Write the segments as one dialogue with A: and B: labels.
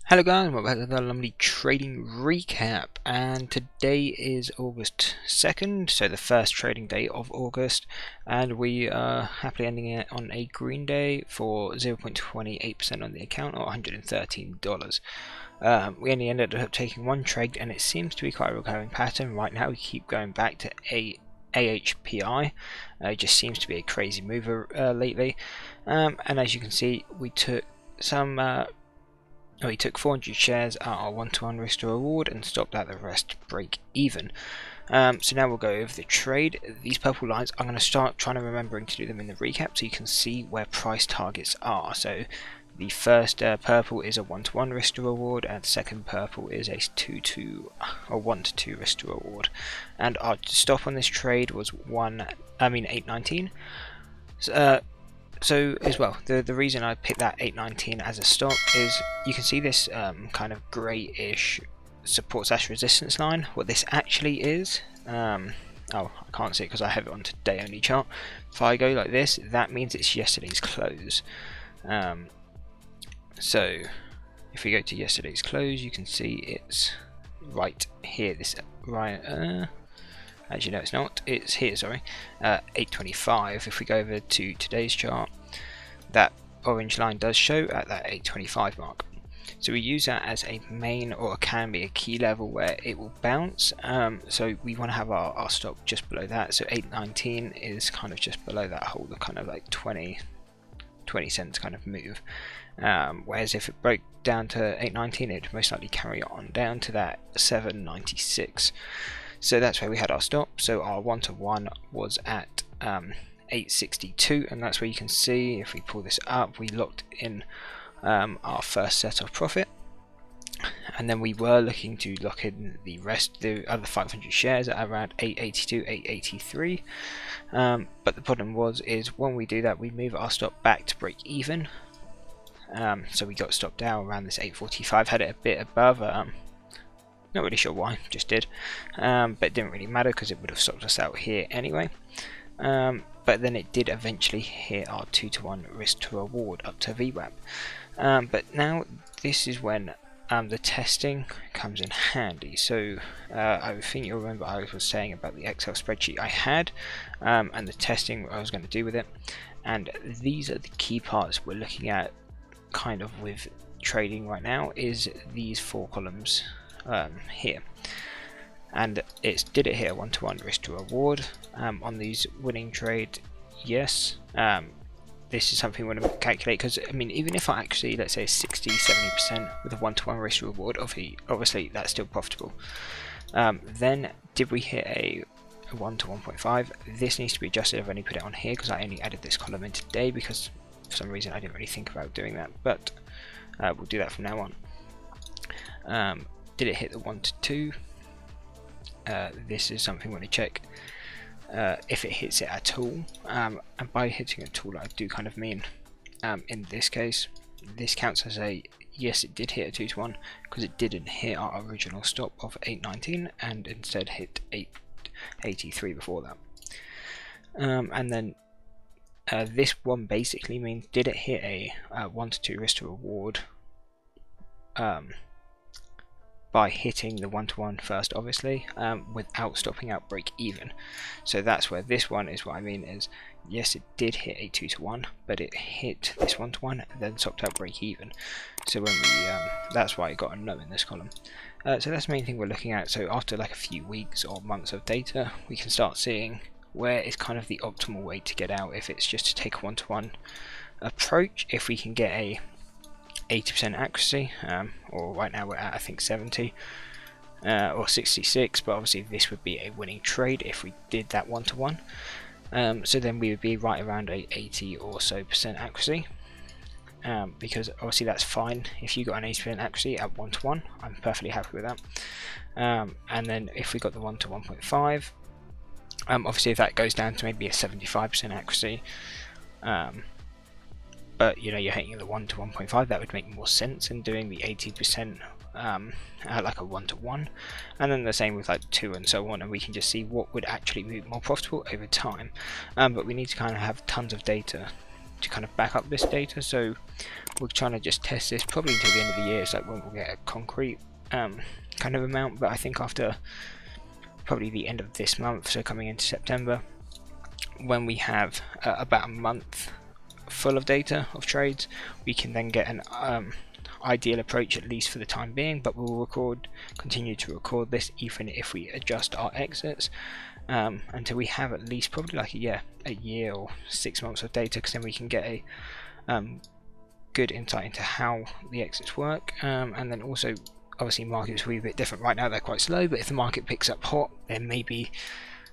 A: Hello guys, welcome back to another lovely trading recap, and today is August 2nd, so the first trading day of August, and we are happily ending it on a green day for 0.28% on the account, or $113. We only ended up taking one trade, and it seems to be quite a recurring pattern. Right now we keep going back to AHPI. It just seems to be a crazy mover lately, and as you can see, we took some we took 400 shares at our 1-to-1 risk to reward and stopped at the rest break even. So now we'll go over the trade. These purple lines, I'm going to start trying to remembering to do them in the recap so you can see where price targets are. So the first purple is a 1-to-1 risk to reward, and the second purple is a 1-to-2 risk to reward. And our stop on this trade was 819. So as well, the reason I picked that 819 as a stop is you can see this kind of grey-ish support/resistance line. What this actually is, oh, I can't see it because I have it on today only chart. If I go like this, that means it's yesterday's close. So if we go to yesterday's close, you can see it's right here. This right. Actually, no, it's not. It's here, sorry. 825. If we go over to today's chart, that orange line does show at that 825 mark. So we use that as a main, or can be a key level where it will bounce. So we want to have our stop just below that. So 819 is kind of just below that whole kind of like 20 cents kind of move. Whereas if it broke down to 819, it would most likely carry on down to that 796. So that's where we had our stop. So our 1-to-1 was at 862, and that's where you can see, if we pull this up, we locked in our first set of profit, and then we were looking to lock in the rest, the other 500 shares at around 882, 883. But the problem is when we do that, we move our stop back to break even. So we got stopped down around this 845, had it a bit above. Not really sure why, just did, but it didn't really matter because it would have stopped us out here anyway. But then it did eventually hit our 2-to-1 risk to reward up to VWAP. But now this is when the testing comes in handy. So I think you'll remember I was saying about the Excel spreadsheet I had, and the testing I was going to do with it. And these are the key parts we're looking at kind of with trading right now, is these 4 columns here. And did it hit a 1-to-1 risk to reward on these winning trade? Yes. This is something we want to calculate, because I mean, even if I actually, let's say 60-70% with a 1-to-1 risk to reward, obviously that's still profitable. Then did we hit a 1 to 1.5? This needs to be adjusted. I've only put it on here because I only added this column in today, because for some reason I didn't really think about doing that, but we'll do that from now on. Did it hit the 1-to-2? This is something we want to check if it hits it at all, and by hitting at all I do kind of mean in this case this counts as a yes, it did hit a 2-to-1, because it didn't hit our original stop of 819 and instead hit 883 before that. And then this one basically means, did it hit a 1-to-2 risk to reward by hitting the 1-to-1 first, obviously, without stopping out break even. So that's where this one is what I mean is, yes, it did hit a 2-to-1, but it hit this 1-to-1 and then stopped out break even. So when we that's why it got a no in this column. So that's the main thing we're looking at. So after like a few weeks or months of data, we can start seeing where is kind of the optimal way to get out. If it's just to take a 1-to-1 approach, if we can get a 80% accuracy, or right now we're at I think 70 or 66, but obviously this would be a winning trade if we did that 1-to-1. So then we would be right around a 80 or so % accuracy, because obviously that's fine. If you got an 80% accuracy at 1-to-1, I'm perfectly happy with that. And then if we got the 1 to 1.5, obviously if that goes down to maybe a 75% accuracy, but you know, you're hitting the 1 to 1.5, that would make more sense than doing the 80% at like a 1-to-1, and then the same with like 2 and so on, and we can just see what would actually be more profitable over time. But we need to kind of have tons of data to kind of back up this data. So we're trying to just test this probably until the end of the year, so like when we'll get a concrete kind of amount. But I think after probably the end of this month, so coming into September, when we have about a month full of data of trades, we can then get an ideal approach, at least for the time being. But we'll continue to record this even if we adjust our exits until we have at least probably like a year or 6 months of data, because then we can get a good insight into how the exits work. And then also, obviously, markets will be a bit different. Right now they're quite slow, but if the market picks up hot, there may be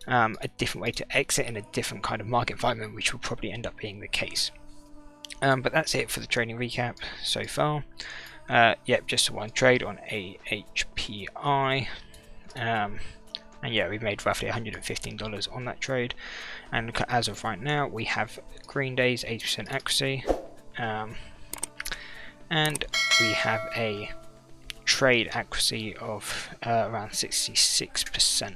A: a different way to exit in a different kind of market environment, which will probably end up being the case. But that's it for the trading recap so far. Yep, just one trade on AHPI. And yeah, we made roughly $115 on that trade. And as of right now, we have green days, 80% accuracy. And we have a trade accuracy of around 66%.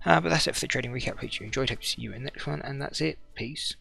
A: But that's it for the trading recap. Hope you enjoyed. Hope to see you in the next one. And that's it. Peace.